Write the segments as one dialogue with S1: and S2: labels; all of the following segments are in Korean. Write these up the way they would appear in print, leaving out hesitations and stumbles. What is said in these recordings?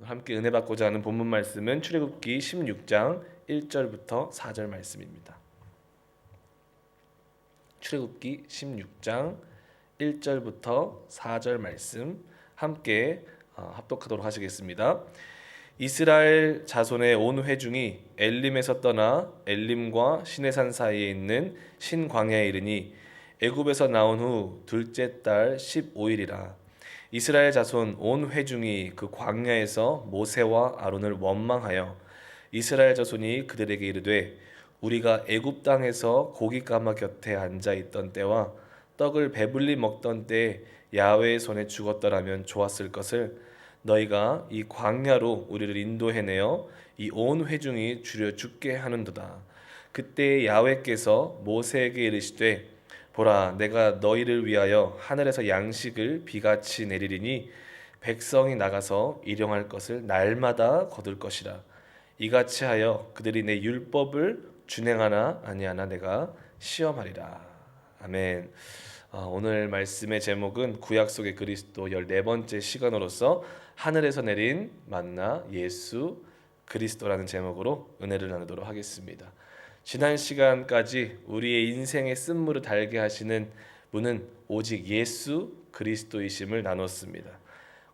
S1: 함께 은혜 받고자 하는 본문 말씀은 출애굽기 16장 1절부터 4절 말씀입니다. 출애굽기 16장 1절부터 4절 말씀 함께 합독하도록 하시겠습니다. 이스라엘 자손의 온 회중이 엘림에서 떠나 엘림과 시내산 사이에 있는 신광야에 이르니 애굽에서 나온 후 둘째 달 15일이라. 이스라엘 자손 온 회중이 그 광야에서 모세와 아론을 원망하여 이스라엘 자손이 그들에게 이르되 우리가 애굽 땅에서 고기 가마 곁에 앉아 있던 때와 떡을 배불리 먹던 때에 야훼의 손에 죽었더라면 좋았을 것을 너희가 이 광야로 우리를 인도해내어 이 온 회중이 주려 죽게 하는도다. 그때 야훼께서 모세에게 이르시되 보라, 내가 너희를 위하여 하늘에서 양식을 비같이 내리리니 백성이 나가서 일용할 것을 날마다 거둘 것이라. 이같이 하여 그들이 내 율법을 준행하나 아니하나 내가 시험하리라. 아멘. 오늘 말씀의 제목은 구약 속의 그리스도 14번째 시간으로서 하늘에서 내린 만나 예수 그리스도라는 제목으로 은혜를 나누도록 하겠습니다. 지난 시간까지 우리의 인생의 쓴물을 달게 하시는 분은 오직 예수 그리스도이심을 나눴습니다.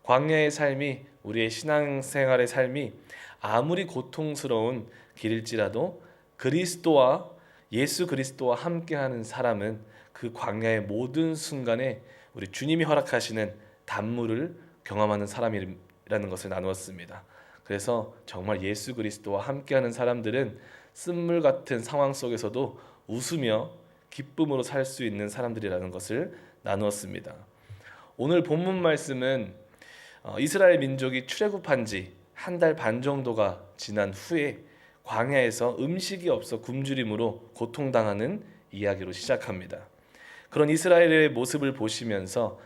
S1: 광야의 삶이, 우리의 신앙생활의 삶이 아무리 고통스러운 길일지라도 그리스도와 예수 그리스도와 함께하는 사람은 그 광야의 모든 순간에 우리 주님이 허락하시는 단물을 경험하는 사람이라는 것을 나누었습니다. 그래서 정말 예수 그리스도와 함께하는 사람들은 쓴물 같은 상황 속에서도 웃으며 기쁨으로 살 수 있는 사람들이라는 것을 나누었습니다. 오늘 본문 말씀은 이스라엘 민족이 출애굽한 지 한 달 반 정도가 지난 후에 광야에서 음식이 없어 굶주림으로 고통당하는 이야기로 시작합니다. 그런 이스라엘의 모습을 보시면서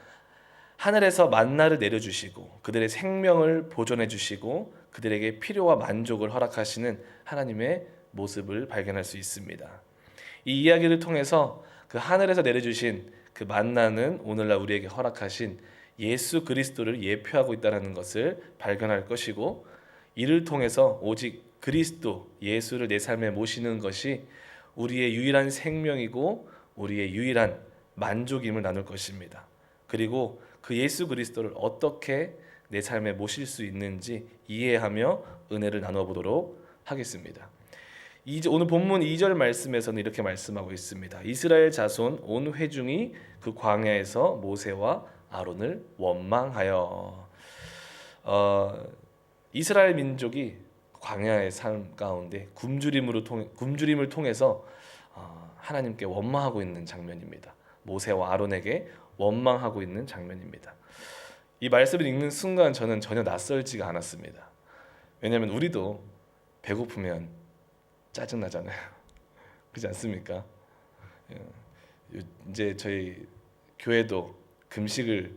S1: 하늘에서 만나를 내려주시고 그들의 생명을 보존해 주시고 그들에게 필요와 만족을 허락하시는 하나님의 모습을 발견할 수 있습니다. 이 이야기를 통해서 그 하늘에서 내려주신 그 만나는 오늘날 우리에게 허락하신 예수 그리스도를 예표하고 있다는 것을 발견할 것이고, 이를 통해서 오직 그리스도 예수를 내 삶에 모시는 것이 우리의 유일한 생명이고 우리의 유일한 만족임을 나눌 것입니다. 그리고 그 예수 그리스도를 어떻게 내 삶에 모실 수 있는지 이해하며 은혜를 나눠 보도록 하겠습니다. 오늘 본문 2절 말씀에서는 이렇게 말씀하고 있습니다. 이스라엘 자손 온 회중이 그 광야에서 모세와 아론을 원망하여. 이스라엘 민족이 광야의 삶 가운데 굶주림을 통해서 하나님께 원망하고 있는 장면입니다. 모세와 아론에게 원망하고 있는 장면입니다. 이 말씀을 읽는 순간 저는 전혀 낯설지가 않았습니다. 왜냐하면 우리도 배고프면 짜증나잖아요. 그렇지 않습니까? 이제 저희 교회도 금식을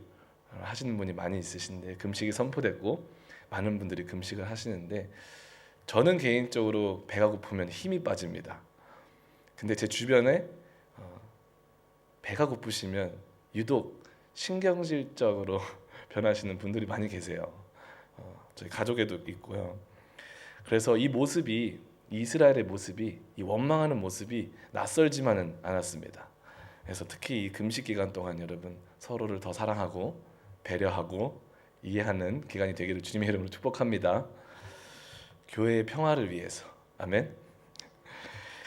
S1: 하시는 분이 많이 있으신데, 금식이 선포됐고 많은 분들이 금식을 하시는데, 저는 개인적으로 배가 고프면 힘이 빠집니다. 근데 제 주변에 배가 고프시면 유독 신경질적으로 변하시는 분들이 많이 계세요. 저희 가족에도 있고요. 그래서 이 모습이, 이스라엘의 모습이, 이 원망하는 모습이 낯설지만은 않았습니다. 그래서 특히 이 금식 기간 동안 여러분 서로를 더 사랑하고 배려하고 이해하는 기간이 되기를 주님의 이름으로 축복합니다. 교회의 평화를 위해서. 아멘.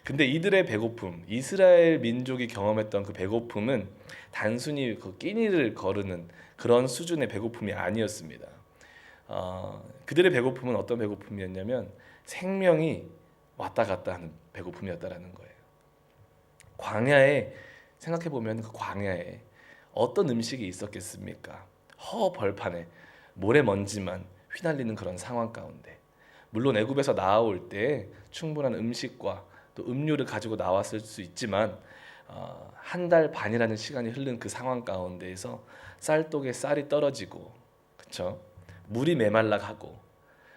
S1: 근데 이들의 배고픔, 이스라엘 민족이 경험했던 그 배고픔은 단순히 그 끼니를 거르는 그런 수준의 배고픔이 아니었습니다. 그들의 배고픔은 어떤 배고픔이었냐면 생명이 왔다 갔다 하는 배고픔이었다라는 거예요. 광야에, 생각해 보면 그 광야에 어떤 음식이 있었겠습니까? 벌판에 모래먼지만 휘날리는 그런 상황 가운데, 물론 애굽에서 나올 때 충분한 음식과 또 음료를 가지고 나왔을 수 있지만 한 달 반이라는 시간이 흐른 그 상황 가운데에서 쌀독에 쌀이 떨어지고, 그렇죠? 물이 메말라 가고,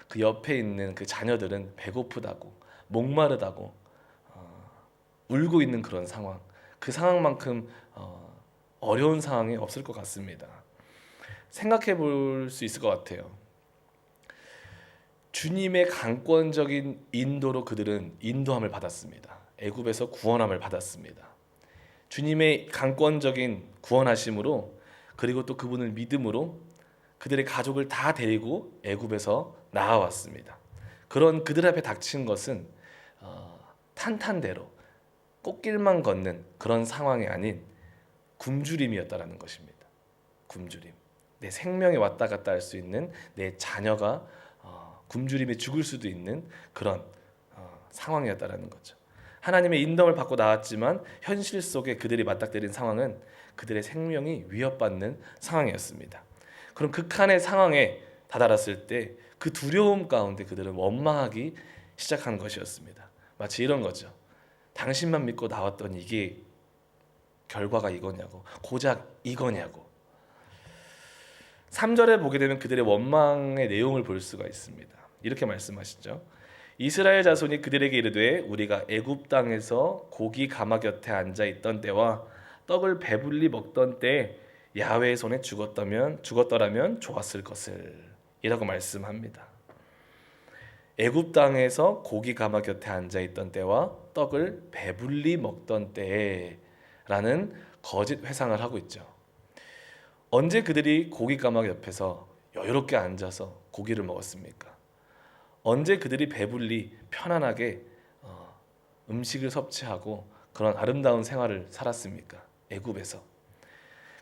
S1: 그 옆에 있는 그 자녀들은 배고프다고 목마르다고 울고 있는 그런 상황, 그 상황만큼 어려운 상황이 없을 것 같습니다. 생각해 볼 수 있을 것 같아요. 주님의 강권적인 인도로 그들은 인도함을 받았습니다. 애굽에서 구원함을 받았습니다. 주님의 강권적인 구원하심으로, 그리고 또 그분을 믿음으로 그들의 가족을 다 데리고 애굽에서 나아왔습니다. 그런 그들 앞에 닥친 것은 탄탄대로 꽃길만 걷는 그런 상황이 아닌 굶주림이었다라는 것입니다. 굶주림. 내 생명이 왔다 갔다 할 수 있는, 내 자녀가 굶주림에 죽을 수도 있는 그런 상황이었다라는 거죠. 하나님의 인도를 받고 나왔지만 현실 속에 그들이 맞닥뜨린 상황은 그들의 생명이 위협받는 상황이었습니다. 그럼 극한의 상황에 다다랐을 때 그 두려움 가운데 그들은 원망하기 시작한 것이었습니다. 마치 이런 거죠. 당신만 믿고 나왔던 이게 결과가 이거냐고, 고작 이거냐고. 3절에 보게 되면 그들의 원망의 내용을 볼 수가 있습니다. 이렇게 말씀하시죠. 이스라엘 자손이 그들에게 이르되 우리가 애굽 땅에서 고기 가마 곁에 앉아 있던 때와 떡을 배불리 먹던 때 야훼의 손에 죽었더라면 좋았을 것을 이라고 말씀합니다. 애굽 땅에서 고기 가마 곁에 앉아 있던 때와 떡을 배불리 먹던 때라는 거짓 회상을 하고 있죠. 언제 그들이 고기 가마 옆에서 여유롭게 앉아서 고기를 먹었습니까? 언제 그들이 배불리 편안하게 음식을 섭취하고 그런 아름다운 생활을 살았습니까? 애굽에서.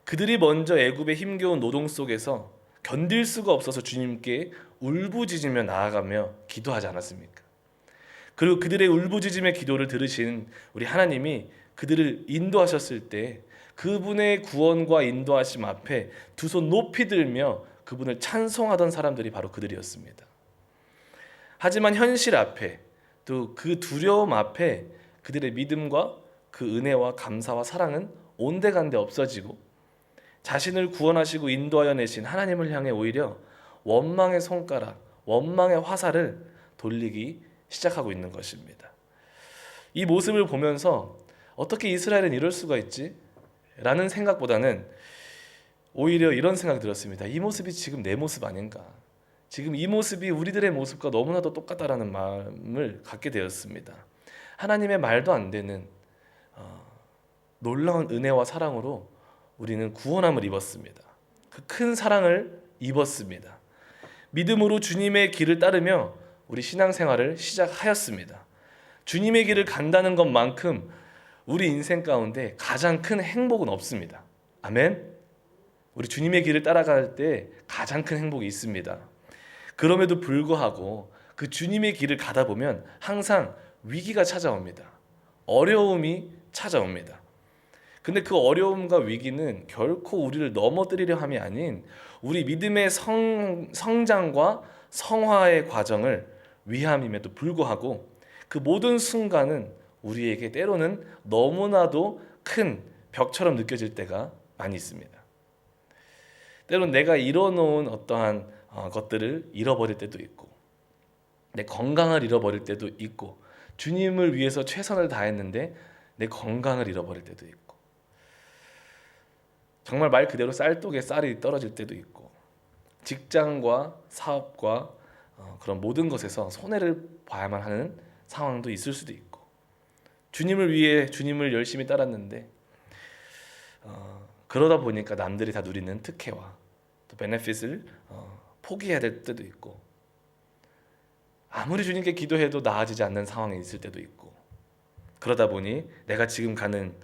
S1: 그들이 먼저 애굽의 힘겨운 노동 속에서 견딜 수가 없어서 주님께 울부짖으며 나아가며 기도하지 않았습니까? 그리고 그들의 울부짖음의 기도를 들으신 우리 하나님이 그들을 인도하셨을 때 그분의 구원과 인도하심 앞에 두 손 높이 들며 그분을 찬송하던 사람들이 바로 그들이었습니다. 하지만 현실 앞에, 또 그 두려움 앞에 그들의 믿음과 그 은혜와 감사와 사랑은 온데간데 없어지고 자신을 구원하시고 인도하여 내신 하나님을 향해 오히려 원망의 손가락, 원망의 화살을 돌리기 시작하고 있는 것입니다. 이 모습을 보면서 어떻게 이스라엘은 이럴 수가 있지? 라는 생각보다는 오히려 이런 생각이 들었습니다. 이 모습이 지금 내 모습 아닌가? 지금 이 모습이 우리들의 모습과 너무나도 똑같다라는 마음을 갖게 되었습니다. 하나님의 말도 안 되는 놀라운 은혜와 사랑으로 우리는 구원함을 입었습니다. 그 큰 사랑을 입었습니다. 믿음으로 주님의 길을 따르며 우리 신앙생활을 시작하였습니다. 주님의 길을 간다는 것만큼 우리 인생 가운데 가장 큰 행복은 없습니다. 아멘. 우리 주님의 길을 따라갈 때 가장 큰 행복이 있습니다. 그럼에도 불구하고 그 주님의 길을 가다 보면 항상 위기가 찾아옵니다. 어려움이 찾아옵니다. 근데 그 어려움과 위기는 결코 우리를 넘어뜨리려 함이 아닌 우리 믿음의 성장과 성화의 과정을 위함임에도 불구하고 그 모든 순간은 우리에게 때로는 너무나도 큰 벽처럼 느껴질 때가 많이 있습니다. 때로는 내가 이뤄놓은 어떠한 것들을 잃어버릴 때도 있고, 내 건강을 잃어버릴 때도 있고, 주님을 위해서 최선을 다했는데 내 건강을 잃어버릴 때도 있고, 정말 말 그대로 쌀독에 쌀이 떨어질 때도 있고, 직장과 사업과 그런 모든 것에서 손해를 봐야만 하는 상황도 있을 수도 있고, 주님을 위해 주님을 열심히 따랐는데 그러다 보니까 남들이 다 누리는 특혜와 또 베네핏을 포기해야 될 때도 있고, 아무리 주님께 기도해도 나아지지 않는 상황이 있을 때도 있고, 그러다 보니 내가 지금 가는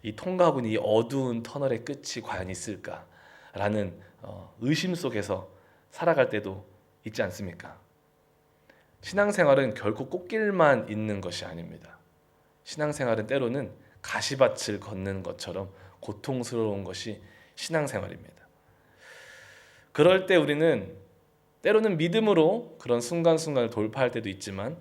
S1: 이 통과하고 있는 이 어두운 터널의 끝이 과연 있을까라는 의심 속에서 살아갈 때도 있지 않습니까? 신앙생활은 결코 꽃길만 있는 것이 아닙니다. 신앙생활은 때로는 가시밭을 걷는 것처럼 고통스러운 것이 신앙생활입니다. 그럴 때 우리는 때로는 믿음으로 그런 순간순간을 돌파할 때도 있지만,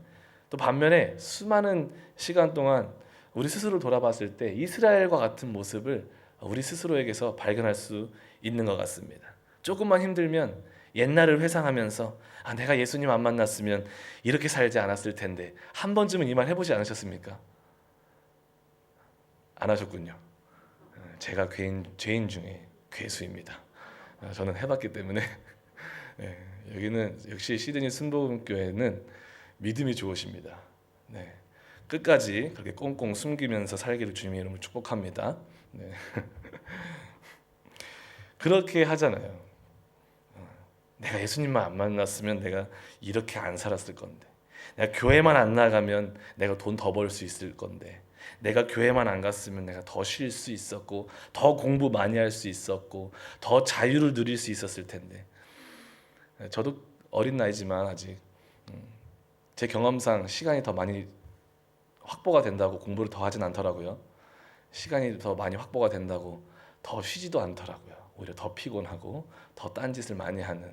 S1: 또 반면에 수많은 시간 동안 우리 스스로를 돌아봤을 때 이스라엘과 같은 모습을 우리 스스로에게서 발견할 수 있는 것 같습니다. 조금만 힘들면 옛날을 회상하면서 내가 예수님 안 만났으면 이렇게 살지 않았을 텐데, 한 번쯤은 이 말 해보지 않으셨습니까? 안 하셨군요. 제가 죄인 중에 괴수입니다. 저는 해봤기 때문에 여기는 역시 시드니 순복음교회는 믿음이 좋으십니다. 네. 끝까지 그렇게 꽁꽁 숨기면서 살기를 주님의 이름으로 축복합니다. 네. 그렇게 하잖아요. 내가 예수님만 안 만났으면 내가 이렇게 안 살았을 건데, 내가 교회만 안 나가면 내가 돈 더 벌 수 있을 건데, 내가 교회만 안 갔으면 내가 더 쉴 수 있었고, 더 공부 많이 할 수 있었고, 더 자유를 누릴 수 있었을 텐데. 저도 어린 나이지만 아직 제 경험상 시간이 더 많이 확보가 된다고 공부를 더 하진 않더라고요. 시간이 더 많이 확보가 된다고 더 쉬지도 않더라고요. 오히려 더 피곤하고 더 딴짓을 많이 하는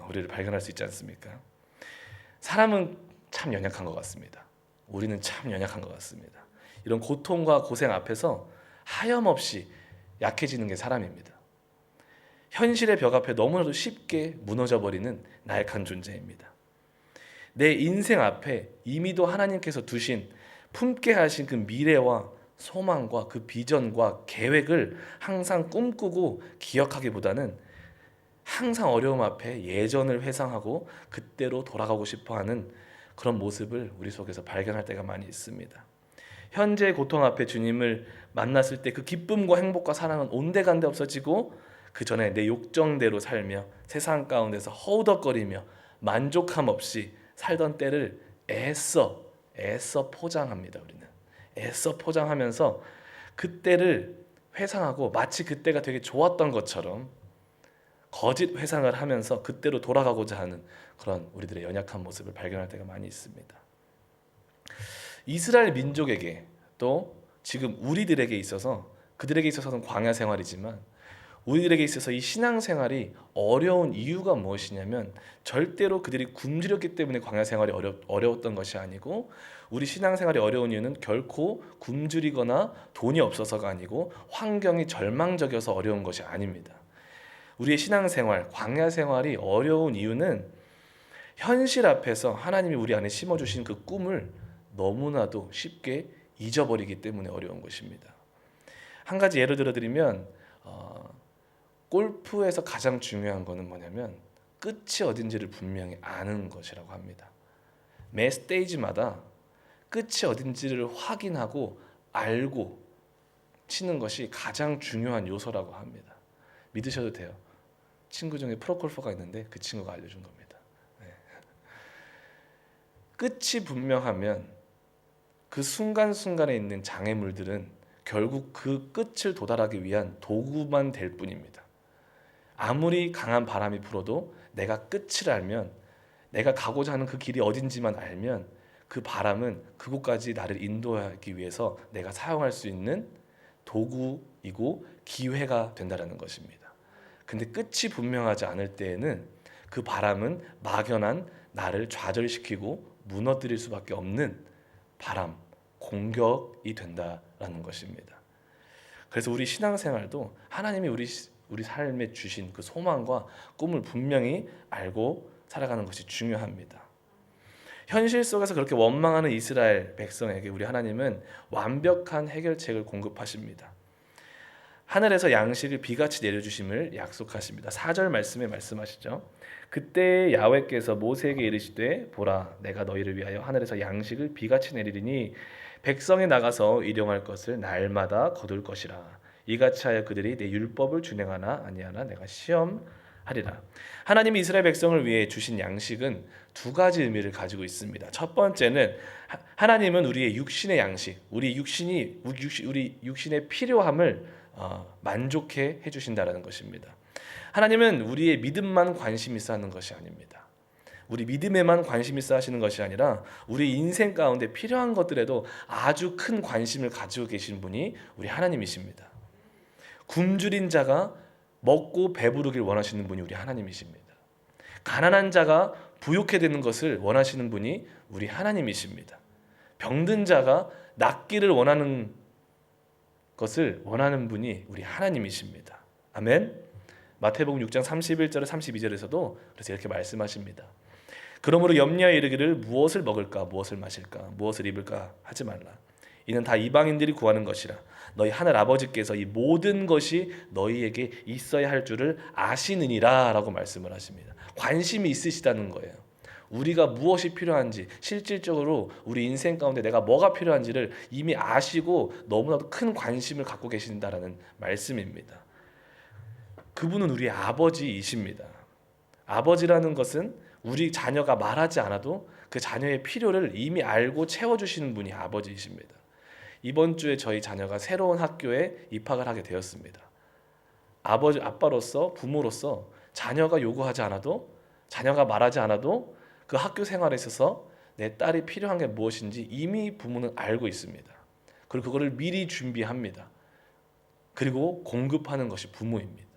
S1: 우리를 발견할 수 있지 않습니까? 사람은 참 연약한 것 같습니다. 우리는 참 연약한 것 같습니다. 이런 고통과 고생 앞에서 하염없이 약해지는 게 사람입니다. 현실의 벽 앞에 너무나도 쉽게 무너져 버리는 나약한 존재입니다. 내 인생 앞에 이미도 하나님께서 두신 품게 하신 그 미래와 소망과 그 비전과 계획을 항상 꿈꾸고 기억하기보다는 항상 어려움 앞에 예전을 회상하고 그때로 돌아가고 싶어하는 그런 모습을 우리 속에서 발견할 때가 많이 있습니다. 현재의 고통 앞에 주님을 만났을 때 그 기쁨과 행복과 사랑은 온데간데 없어지고 그 전에 내 욕정대로 살며 세상 가운데서 허우덕거리며 만족함 없이 살던 때를 애써 포장합니다. 우리는 애써 포장하면서 그때를 회상하고 마치 그때가 되게 좋았던 것처럼 거짓 회상을 하면서 그때로 돌아가고자 하는 그런 우리들의 연약한 모습을 발견할 때가 많이 있습니다. 이스라엘 민족에게 또 지금 우리들에게 있어서, 그들에게 있어서는 광야 생활이지만 우리들에게 있어서 이 신앙생활이 어려운 이유가 무엇이냐면 절대로 그들이 굶주렸기 때문에 광야 생활이 어려웠던 것이 아니고, 우리 신앙생활이 어려운 이유는 결코 굶주리거나 돈이 없어서가 아니고 환경이 절망적이어서 어려운 것이 아닙니다. 우리의 신앙생활, 광야 생활이 어려운 이유는 현실 앞에서 하나님이 우리 안에 심어주신 그 꿈을 너무나도 쉽게 잊어버리기 때문에 어려운 것입니다. 한 가지 예를 들어드리면 골프에서 가장 중요한 것은 뭐냐면 끝이 어딘지를 분명히 아는 것이라고 합니다. 매 스테이지마다 끝이 어딘지를 확인하고 알고 치는 것이 가장 중요한 요소라고 합니다. 믿으셔도 돼요. 친구 중에 프로골퍼가 있는데 그 친구가 알려준 겁니다. 네. 끝이 분명하면 그 순간순간에 있는 장애물들은 결국 그 끝을 도달하기 위한 도구만 될 뿐입니다. 아무리 강한 바람이 불어도 내가 끝을 알면, 내가 가고자 하는 그 길이 어딘지만 알면 그 바람은 그곳까지 나를 인도하기 위해서 내가 사용할 수 있는 도구이고 기회가 된다는 것입니다. 근데 끝이 분명하지 않을 때에는 그 바람은 막연한 나를 좌절시키고 무너뜨릴 수밖에 없는 바람, 공격이 된다라는 것입니다. 그래서 우리 신앙생활도 하나님이 우리 삶에 주신 그 소망과 꿈을 분명히 알고 살아가는 것이 중요합니다. 현실 속에서 그렇게 원망하는 이스라엘 백성에게 우리 하나님은 완벽한 해결책을 공급하십니다. 하늘에서 양식을 비같이 내려주심을 약속하십니다. 4절 말씀에 말씀하시죠. 그때 야훼께서 모세에게 이르시되 보라 내가 너희를 위하여 하늘에서 양식을 비같이 내리리니 백성이 나가서 일용할 것을 날마다 거둘 것이라. 이같이 하여 그들이 내 율법을 준행하나 아니하나 내가 시험하리라. 하나님이 이스라엘 백성을 위해 주신 양식은 두 가지 의미를 가지고 있습니다. 첫 번째는 하나님은 우리의 육신의 양식, 우리 육신의 필요함을 만족해 해주신다라는 것입니다. 하나님은 우리의 믿음만 관심 있어 하는 것이 아닙니다. 우리 믿음에만 관심 있어 하시는 것이 아니라 우리 인생 가운데 필요한 것들에도 아주 큰 관심을 가지고 계신 분이 우리 하나님이십니다. 굶주린 자가 먹고 배부르길 원하시는 분이 우리 하나님이십니다. 가난한 자가 부욕해 되는 것을 원하시는 분이 우리 하나님이십니다. 병든 자가 낫기를 원하는 것을 원하는 분이 우리 하나님이십니다. 아멘. 마태복음 6장 31절 32절에서도 그래서 이렇게 말씀하십니다. 그러므로 염려하여 이르기를 무엇을 먹을까 무엇을 마실까 무엇을 입을까 하지 말라. 이는 다 이방인들이 구하는 것이라. 너희 하늘 아버지께서 이 모든 것이 너희에게 있어야 할 줄을 아시느니라 라고 말씀을 하십니다. 관심이 있으시다는 거예요. 우리가 무엇이 필요한지, 실질적으로 우리 인생 가운데 내가 뭐가 필요한지를 이미 아시고 너무나도 큰 관심을 갖고 계신다라는 말씀입니다. 그분은 우리의 아버지이십니다. 아버지라는 것은 우리 자녀가 말하지 않아도 그 자녀의 필요를 이미 알고 채워주시는 분이 아버지이십니다. 이번 주에 저희 자녀가 새로운 학교에 입학을 하게 되었습니다. 아빠로서, 부모로서 자녀가 요구하지 않아도, 자녀가 말하지 않아도 그 학교 생활에 있어서 내 딸이 필요한 게 무엇인지 이미 부모는 알고 있습니다. 그리고 그거를 미리 준비합니다. 그리고 공급하는 것이 부모입니다.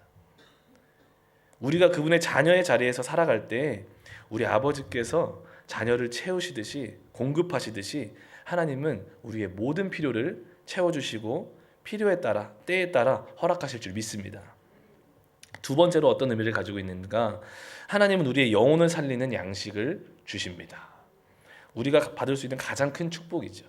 S1: 우리가 그분의 자녀의 자리에서 살아갈 때 우리 아버지께서 자녀를 채우시듯이, 공급하시듯이 하나님은 우리의 모든 필요를 채워주시고 필요에 따라, 때에 따라 허락하실 줄 믿습니다. 두 번째로 어떤 의미를 가지고 있는가? 하나님은 우리의 영혼을 살리는 양식을 주십니다. 우리가 받을 수 있는 가장 큰 축복이죠.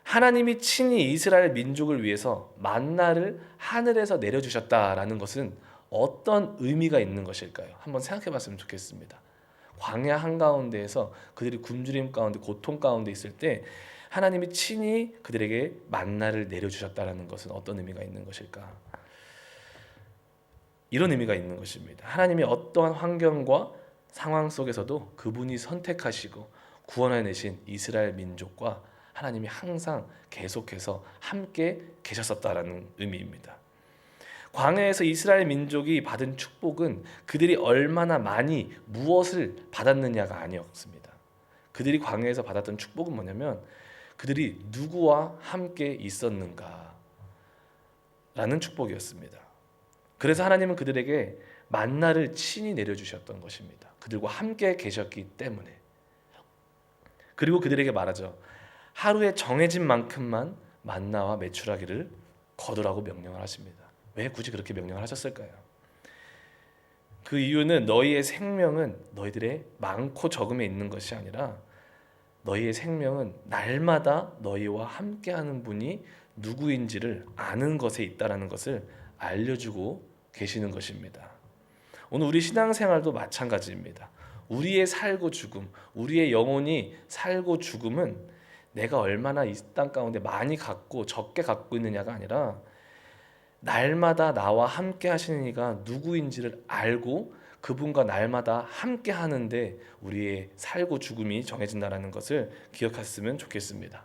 S1: 하나님이 친히 이스라엘 민족을 위해서 만나를 하늘에서 내려주셨다라는 것은 어떤 의미가 있는 것일까요? 한번 생각해 봤으면 좋겠습니다. 광야 한가운데에서 그들이 굶주림 가운데, 고통 가운데 있을 때 하나님이 친히 그들에게 만나를 내려주셨다라는 것은 어떤 의미가 있는 것일까? 이런 의미가 있는 것입니다. 하나님이 어떠한 환경과 상황 속에서도 그분이 선택하시고 구원해내신 이스라엘 민족과 하나님이 항상 계속해서 함께 계셨었다라는 의미입니다. 광야에서 이스라엘 민족이 받은 축복은 그들이 얼마나 많이 무엇을 받았느냐가 아니었습니다. 그들이 광야에서 받았던 축복은 뭐냐면 그들이 누구와 함께 있었는가 라는 축복이었습니다. 그래서 하나님은 그들에게 만나를 친히 내려주셨던 것입니다. 그들과 함께 계셨기 때문에. 그리고 그들에게 말하죠. 하루에 정해진 만큼만 만나와 메추라기를 거두라고 명령을 하십니다. 왜 굳이 그렇게 명령을 하셨을까요? 그 이유는 너희의 생명은 너희들의 많고 적음에 있는 것이 아니라 너희의 생명은 날마다 너희와 함께하는 분이 누구인지를 아는 것에 있다라는 것을 알려주고 계시는 것입니다. 오늘 우리 신앙생활도 마찬가지입니다. 우리의 살고 죽음, 우리의 영혼이 살고 죽음은 내가 얼마나 이 땅 가운데 많이 갖고 적게 갖고 있느냐가 아니라 날마다 나와 함께 하시는 이가 누구인지를 알고 그분과 날마다 함께 하는데 우리의 살고 죽음이 정해진다는 것을 기억했으면 좋겠습니다.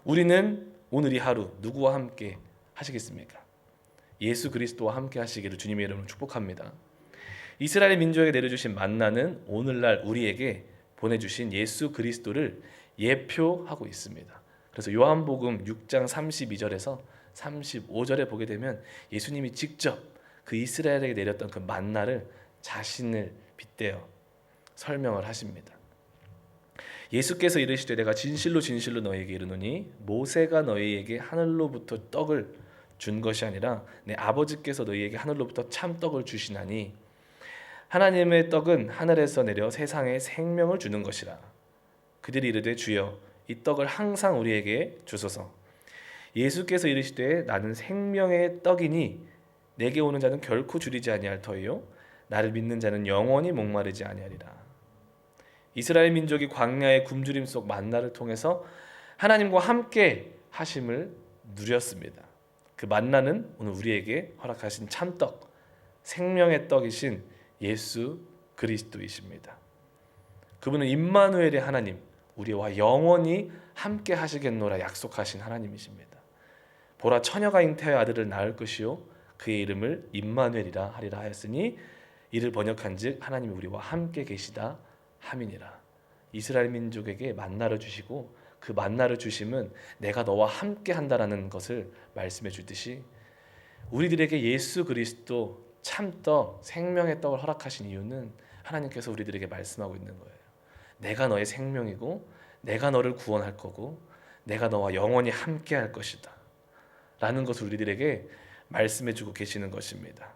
S1: 우리는 오늘 이 하루 누구와 함께 하시겠습니까? 예수 그리스도와 함께 하시기를 주님의 이름으로 축복합니다. 이스라엘 민족에게 내려주신 만나는 오늘날 우리에게 보내주신 예수 그리스도를 예표하고 있습니다. 그래서 요한복음 6장 32절에서 35절에 보게 되면 예수님이 직접 그 이스라엘에게 내렸던 그 만나를 자신을 빗대어 설명을 하십니다. 예수께서 이르시되 내가 진실로 진실로 너희에게 이르노니 모세가 너희에게 하늘로부터 떡을 준 것이 아니라 내 아버지께서 너희에게 하늘로부터 참 떡을 주시나니 하나님의 떡은 하늘에서 내려 세상에 생명을 주는 것이라. 그들이 이르되 주여 이 떡을 항상 우리에게 주소서. 예수께서 이르시되 나는 생명의 떡이니 내게 오는 자는 결코 줄이지 아니할 터이요 나를 믿는 자는 영원히 목마르지 아니하리라. 이스라엘 민족이 광야의 굶주림 속 만나를 통해서 하나님과 함께 하심을 누렸습니다. 그 만나는 오늘 우리에게 허락하신 참떡, 생명의 떡이신 예수 그리스도이십니다. 그분은 임마누엘의 하나님, 우리와 영원히 함께 하시겠노라 약속하신 하나님이십니다. 보라 처녀가 잉태하여 아들을 낳을 것이요 그의 이름을 임마누엘이라 하리라 하였으니 이를 번역한즉 하나님이 우리와 함께 계시다 함이니라. 이스라엘 민족에게 만나를 주시고 그 만나를 주심은 내가 너와 함께 한다라는 것을 말씀해 주듯이 우리들에게 예수 그리스도 참떡 생명의 떡을 허락하신 이유는 하나님께서 우리들에게 말씀하고 있는 거예요. 내가 너의 생명이고 내가 너를 구원할 거고 내가 너와 영원히 함께 할 것이다 라는 것을 우리들에게 말씀해 주고 계시는 것입니다.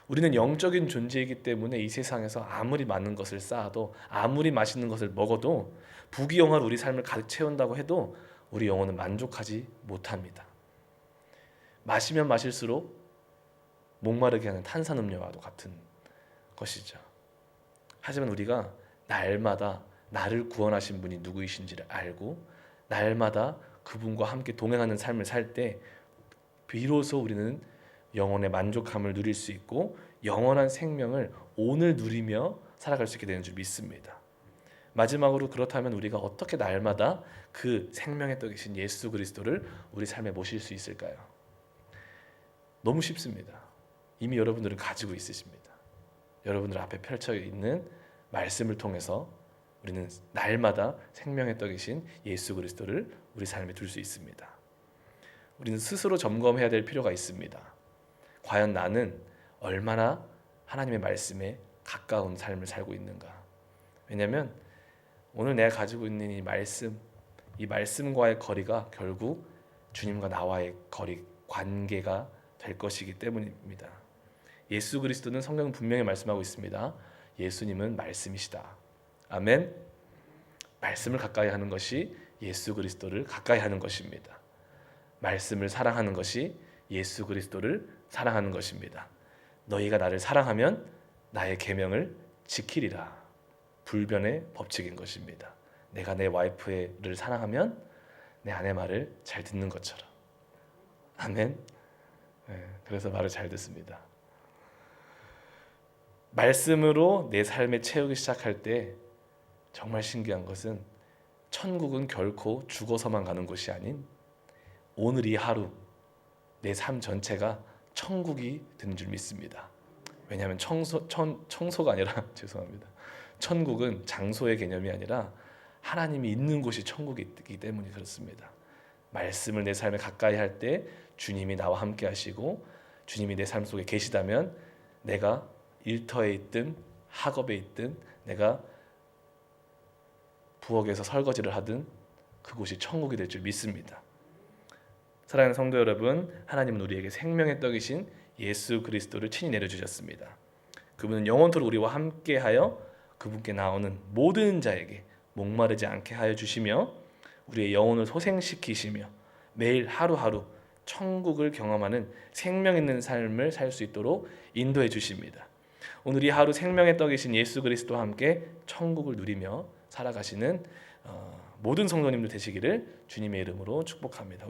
S1: 우리는 영적인 존재이기 때문에 이 세상에서 아무리 많은 것을 쌓아도 아무리 맛있는 것을 먹어도 부귀영화로 우리 삶을 가득 채운다고 해도 우리 영혼은 만족하지 못합니다. 마시면 마실수록 목마르게 하는 탄산음료와도 같은 것이죠. 하지만 우리가 날마다 나를 구원하신 분이 누구이신지를 알고 날마다 그분과 함께 동행하는 삶을 살 때 비로소 우리는 영혼의 만족함을 누릴 수 있고 영원한 생명을 오늘 누리며 살아갈 수 있게 되는 줄 믿습니다. 마지막으로 그렇다면 우리가 어떻게 날마다 그 생명의 떡이신 예수 그리스도를 우리 삶에 모실 수 있을까요? 너무 쉽습니다. 이미 여러분들은 가지고 있으십니다. 여러분들 앞에 펼쳐 있는 말씀을 통해서 우리는 날마다 생명의 떡이신 예수 그리스도를 우리 삶에 둘 수 있습니다. 우리는 스스로 점검해야 될 필요가 있습니다. 과연 나는 얼마나 하나님의 말씀에 가까운 삶을 살고 있는가? 왜냐하면 오늘 내가 가지고 있는 이 말씀과의 거리가 결국 주님과 나와의 관계가 될 것이기 때문입니다. 예수 그리스도는 성경은 분명히 말씀하고 있습니다. 예수님은 말씀이시다. 아멘. 말씀을 가까이 하는 것이 예수 그리스도를 가까이 하는 것입니다. 말씀을 사랑하는 것이 예수 그리스도를 사랑하는 것입니다. 너희가 나를 사랑하면 나의 계명을 지키리라. 불변의 법칙인 것입니다. 내가 내 와이프를 사랑하면 내 아내 말을 잘 듣는 것처럼. 아멘. 그래서 말을 잘 듣습니다. 말씀으로 내 삶에 채우기 시작할 때 정말 신기한 것은 천국은 결코 죽어서만 가는 곳이 아닌 오늘 이 하루 내 삶 전체가 천국이 되는 줄 믿습니다. 왜냐하면 청소가 아니라 죄송합니다. 천국은 장소의 개념이 아니라 하나님이 있는 곳이 천국이기 때문에 그렇습니다. 말씀을 내 삶에 가까이 할 때 주님이 나와 함께 하시고 주님이 내 삶 속에 계시다면 내가 일터에 있든 학업에 있든 내가 부엌에서 설거지를 하든 그곳이 천국이 될 줄 믿습니다. 사랑하는 성도 여러분, 하나님은 우리에게 생명의 떡이신 예수 그리스도를 친히 내려주셨습니다. 그분은 영원토록 우리와 함께하여 그분께 나오는 모든 자에게 목마르지 않게 하여 주시며 우리의 영혼을 소생시키시며 매일 하루하루 천국을 경험하는 생명 있는 삶을 살 수 있도록 인도해 주십니다. 오늘 이 하루 생명의 떡이신 예수 그리스도와 함께 천국을 누리며 살아가시는 모든 성도님들 되시기를 주님의 이름으로 축복합니다.